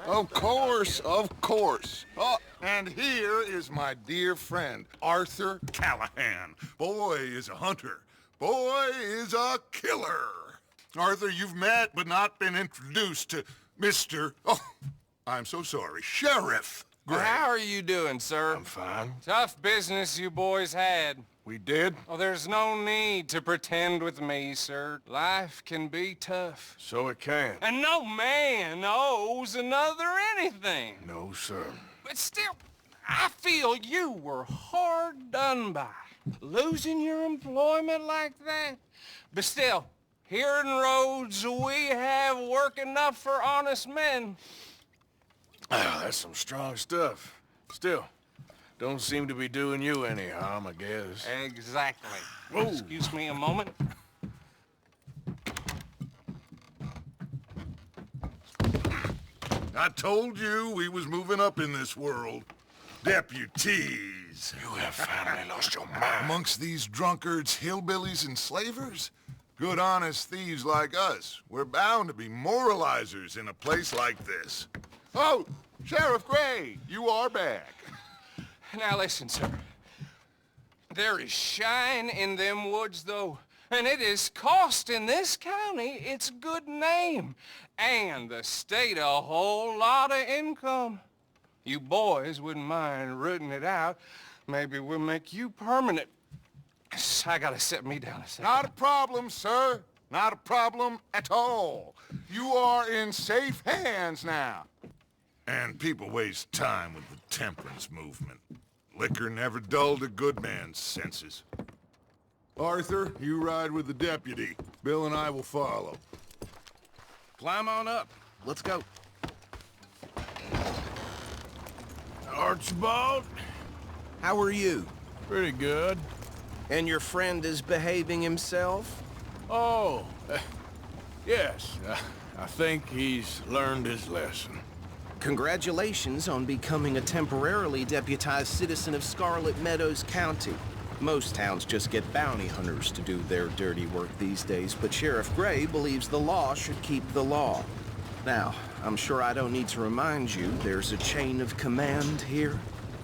Of course, of course. Oh, and here is my dear friend, Arthur Callahan. Boy is a hunter. Boy is a killer. Arthur, you've met but not been introduced to Mr. Oh, I'm so sorry, Sheriff Gray. How are you doing, sir? I'm fine. Tough business you boys had. We did? Oh, there's no need to pretend with me, sir. Life can be tough. So it can. And no man owes another anything. No, sir. But still, I feel you were hard done by. Losing your employment like that. But still, here in Rhodes, we have work enough for honest men. Ah, that's some strong stuff. Still, don't seem to be doing you any harm, I guess. Exactly. Whoa. Excuse me a moment. I told you we was moving up in this world. Deputies. You have finally lost your mind. Amongst these drunkards, hillbillies, and slavers? Good honest thieves like us. We're bound to be moralizers in a place like this. Oh, Sheriff Gray, you are back. Now listen, sir. There is shine in them woods, though. And it is costing this county its good name. And the state a whole lot of income. You boys wouldn't mind rooting it out. Maybe we'll make you permanent. I gotta set me down a second. Not a problem, sir. Not a problem at all. You are in safe hands now. And people waste time with the temperance movement. Liquor never dulled a good man's senses. Arthur, you ride with the deputy. Bill and I will follow. Climb on up. Let's go. Archibald? How are you? Pretty good. And your friend is behaving himself? Oh, yes. I think he's learned his lesson. Congratulations on becoming a temporarily deputized citizen of Scarlet Meadows County. Most towns just get bounty hunters to do their dirty work these days, but Sheriff Gray believes the law should keep the law. Now, I'm sure I don't need to remind you there's a chain of command here.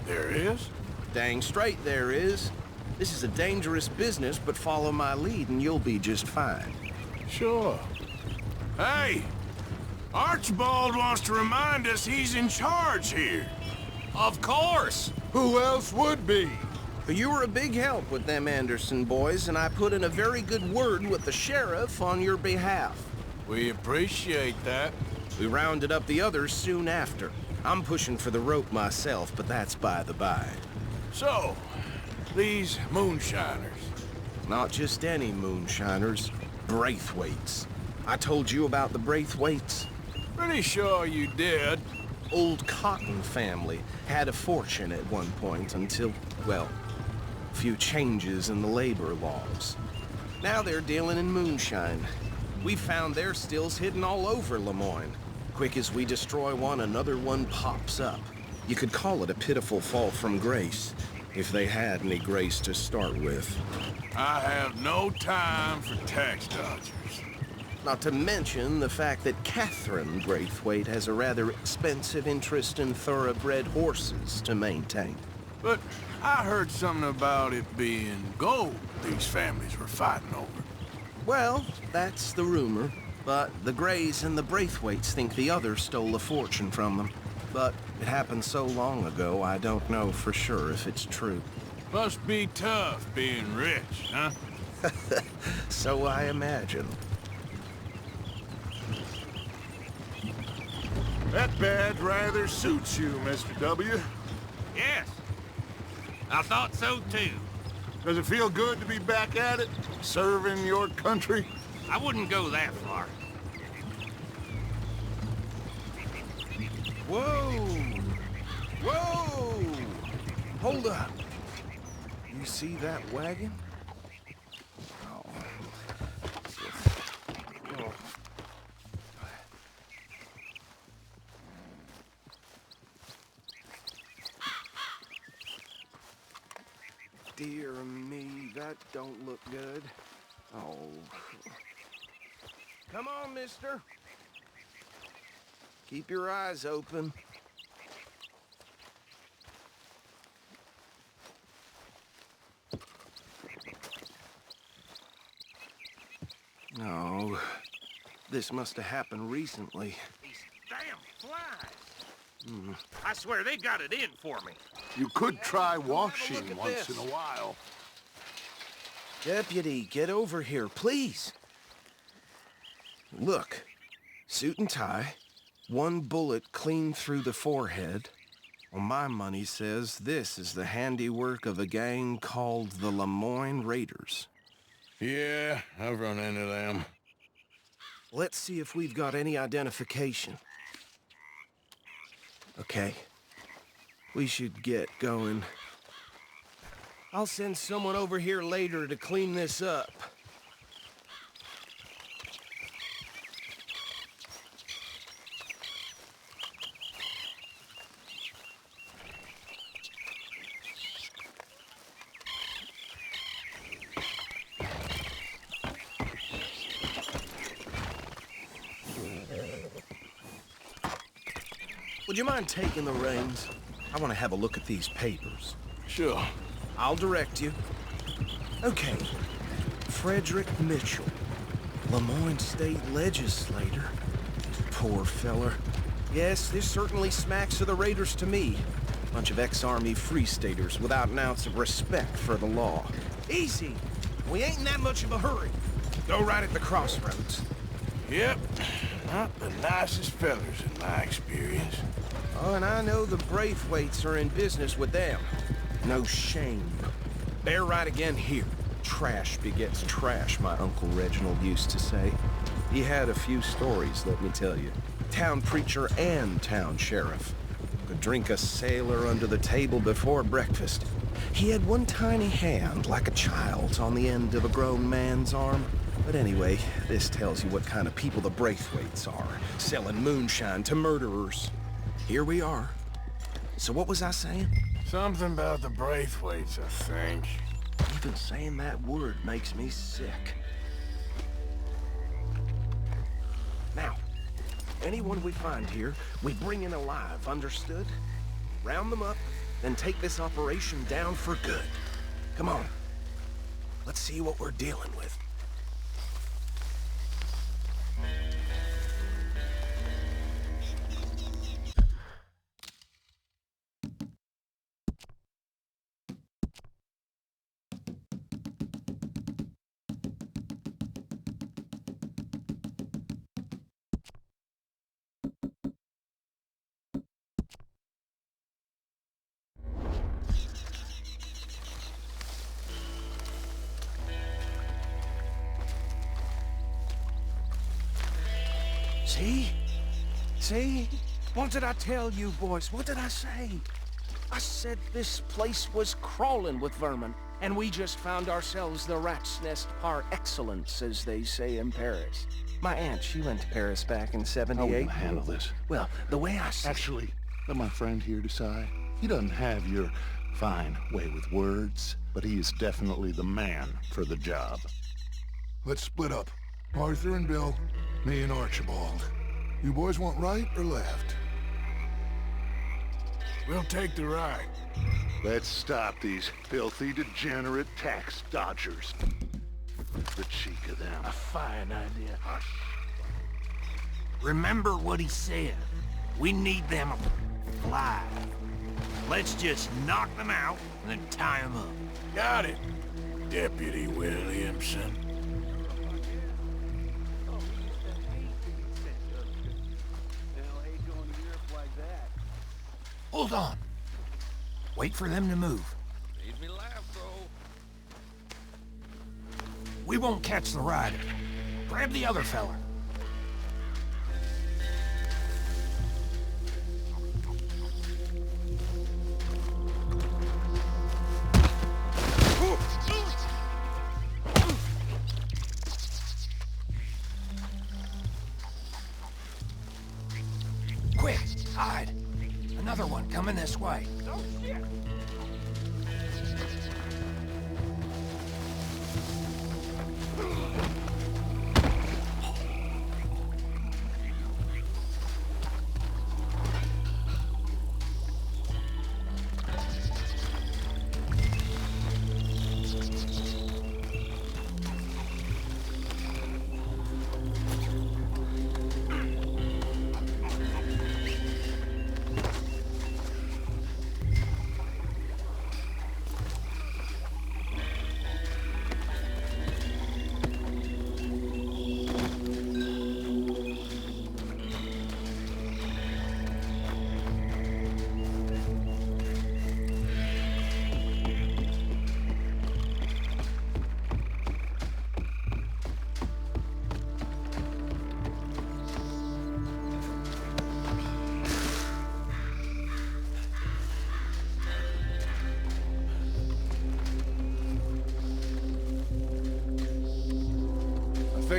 There is? Dang straight there is. This is a dangerous business, but follow my lead and you'll be just fine. Sure. Hey! Archibald wants to remind us he's in charge here. Of course! Who else would be? You were a big help with them Anderson boys, and I put in a very good word with the sheriff on your behalf. We appreciate that. We rounded up the others soon after. I'm pushing for the rope myself, but that's by the by. So, these moonshiners. Not just any moonshiners, Braithwaites. I told you about the Braithwaites? Pretty sure you did. Old Cotton family had a fortune at one point until, well, a few changes in the labor laws. Now they're dealing in moonshine. We found their stills hidden all over Lemoyne. Quick as we destroy one, another one pops up. You could call it a pitiful fall from grace, if they had any grace to start with. I have no time for tax dodgers. Not to mention the fact that Catherine Braithwaite has a rather expensive interest in thoroughbred horses to maintain. But I heard something about it being gold these families were fighting over. Well, that's the rumor. But the Grays and the Braithwaites think the others stole a fortune from them. But it happened so long ago, I don't know for sure if it's true. Must be tough being rich, huh? So I imagine. That badge rather suits you, Mr. W. Yes. I thought so, too. Does it feel good to be back at it, serving your country? I wouldn't go that far. Whoa! Whoa! Hold up. You see that wagon? Oh. Oh. Dear me, that don't look good. Oh. Come on, mister. Keep your eyes open. No, this must have happened recently. These damn flies. I swear they got it in for me. You could try washing at once this. in a while. Deputy, get over here, please. Look, suit and tie, one bullet clean through the forehead. Well, my money says this is the handiwork of a gang called the Lemoyne Raiders. Yeah, I've run into them. Let's see if we've got any identification. Okay. We should get going. I'll send someone over here later to clean this up. Would you mind taking the reins? I want to have a look at these papers. Sure. I'll direct you. Okay. Frederick Mitchell, Lemoyne State Legislator. Poor feller. Yes, this certainly smacks of the Raiders to me. Bunch of ex-Army Free Staters without an ounce of respect for the law. Easy! We ain't in that much of a hurry. Go right at the crossroads. Yep. Not the nicest fellers in my experience. Oh, and I know the Braithwaites are in business with them. No shame. Bear right again here. Trash begets trash, my Uncle Reginald used to say. He had a few stories, let me tell you. Town preacher and town sheriff. Could drink a sailor under the table before breakfast. He had one tiny hand, like a child's, on the end of a grown man's arm. But anyway, this tells you what kind of people the Braithwaites are, selling moonshine to murderers. Here we are. So what was I saying? Something about the Braithwaites, I think. Even saying that word makes me sick. Now, anyone we find here, we bring in alive, understood? Round them up, then take this operation down for good. Come on. Let's see what we're dealing with. See? See? What did I tell you, boys? What did I say? I said this place was crawling with vermin, and we just found ourselves the rat's nest par excellence, as they say in Paris. My aunt, she went to Paris back in How '78. will I handle this? Well, the way I see Actually, let my friend here decide. He doesn't have your fine way with words, but he is definitely the man for the job. Let's split up. Arthur and Bill, me and Archibald. You boys want right or left? We'll take the right. Let's stop these filthy, degenerate tax dodgers. The cheek of them. A fine idea. Hush. Remember what he said. We need them alive. Let's just knock them out and then tie them up. Got it, Deputy Williamson. Hold on. Wait for them to move. Made me laugh, bro. We won't catch the rider. Grab the other fella. Quick, hide. Another one coming this way. Oh, shit!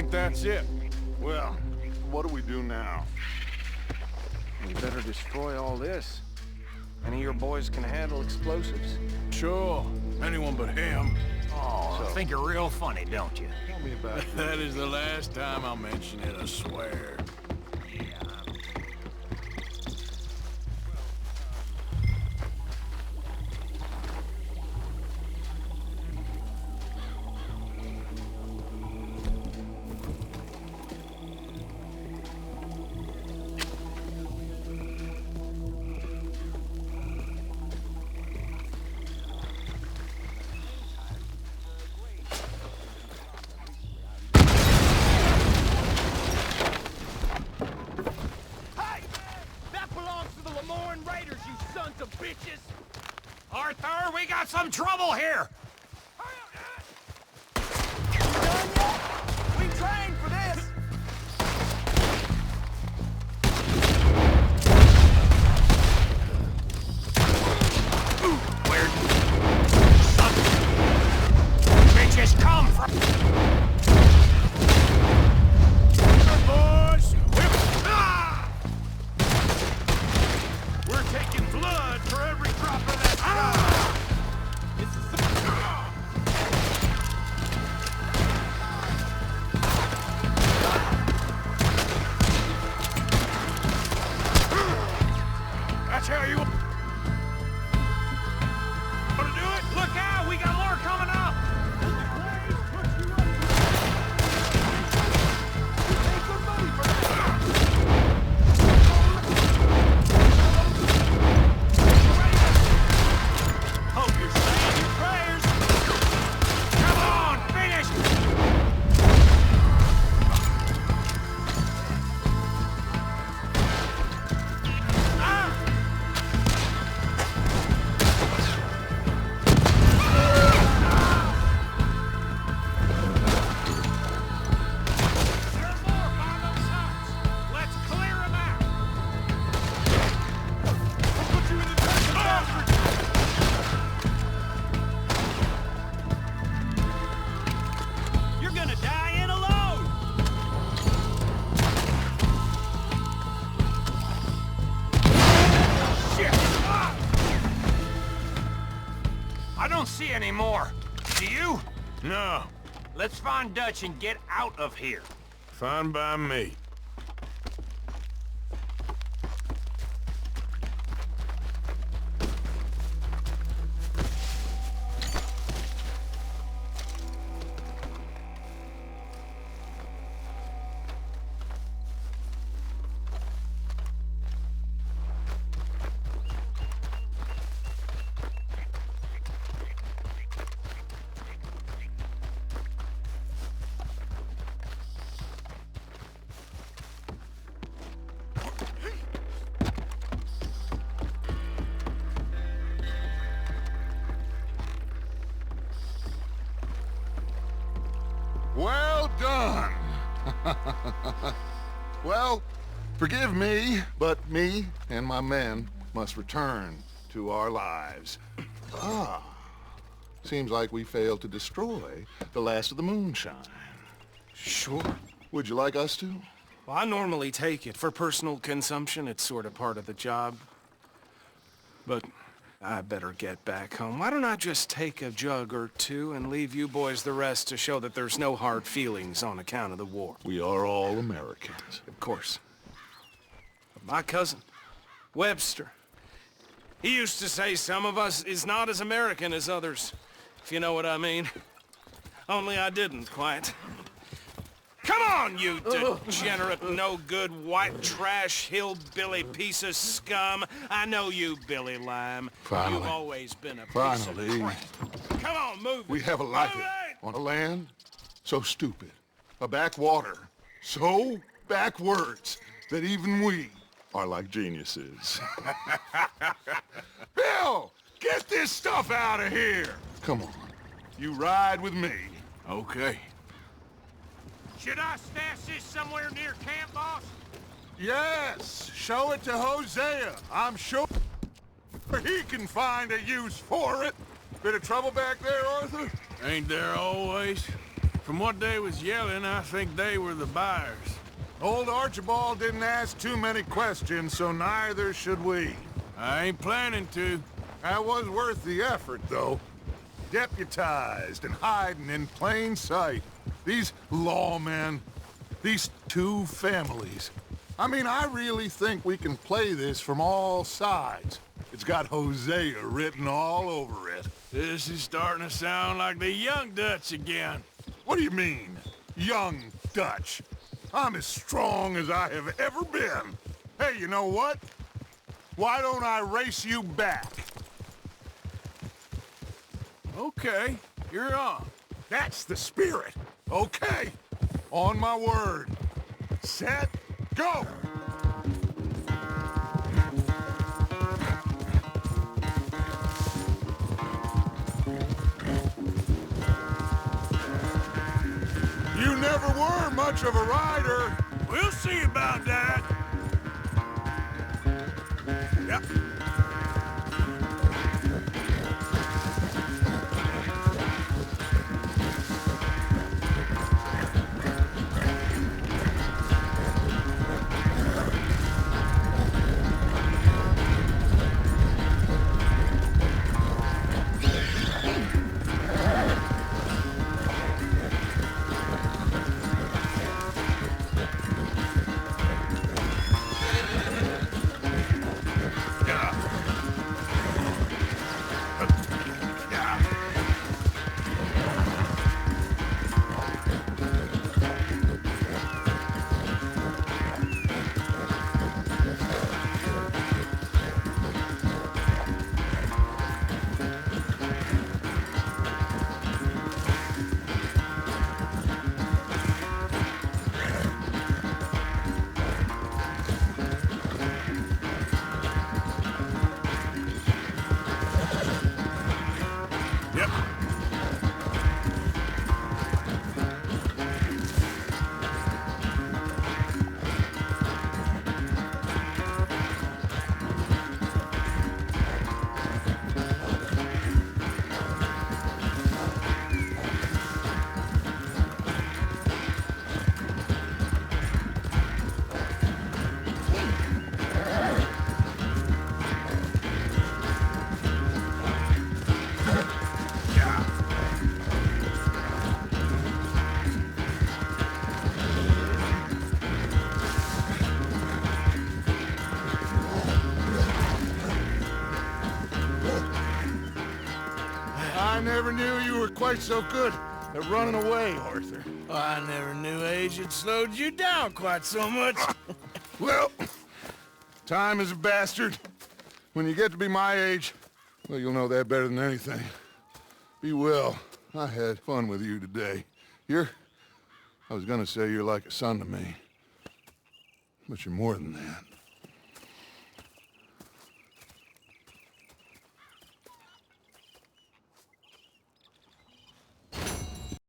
think that's it. Well, what do we do now? We better destroy all this. Any of your boys can handle explosives. Sure. Anyone but him. Oh, I think you're real funny, don't you? Tell me about That is the last time I'll mention it, I swear. Arthur, we got some trouble here! We trained for this! Where son bitches come from? Boys! We're taking blood for every drop of that stuff. That's how you want to do it? Look out! We got more coming up! Hope you're saying your prayers! Come on, finish! There are more by those huts! Let's clear them out! I'll put you in the tank of bastards! You're gonna die in alone! Shit! I don't see any more. Do you? No. Let's find Dutch and get out of here. Fine by me. Well done. Well, forgive me, but me and my men must return to our lives. Ah, seems like we failed to destroy the last of the moonshine. Sure. Would you like us to? Well, I normally take it. For personal consumption, it's sort of part of the job. But I better get back home. Why don't I just take a jug or two and leave you boys the rest to show that there's no hard feelings on account of the war? We are all Americans. Of course. But my cousin, Webster, he used to say some of us is not as American as others, if you know what I mean. Only I didn't quite. Come on, you degenerate, no-good, white trash, hillbilly piece of scum. I know you, Billy Lime. Finally. You've always been a piece Finally. of crap. Come on, move it. We have a life Move it! on a land so stupid, a backwater so backwards that even we are like geniuses. Bill, get this stuff out of here. Come on, you ride with me. Okay. Should I stash this somewhere near camp, boss? Yes, show it to Hosea. I'm sure he can find a use for it. Bit of trouble back there, Arthur? Ain't there always? From what they was yelling, I think they were the buyers. Old Archibald didn't ask too many questions, so neither should we. I ain't planning to. That was worth the effort, though. Deputized and hiding in plain sight. These lawmen, these two families. I mean, I really think we can play this from all sides. It's got Hosea written all over it. This is starting to sound like the Young Dutch again. What do you mean, young Dutch? I'm as strong as I have ever been. Hey, you know what? Why don't I race you back? Okay, you're on. That's the spirit. Okay, on my word. Set, go! You never were much of a rider. We'll see about that. Yep. I never knew you were quite so good at running away, Arthur. I never knew age had slowed you down quite so much. Well, time is a bastard. When you get to be my age, well, you'll know that better than anything. Be well. I had fun with you today. I was gonna say you're like a son to me. But you're more than that.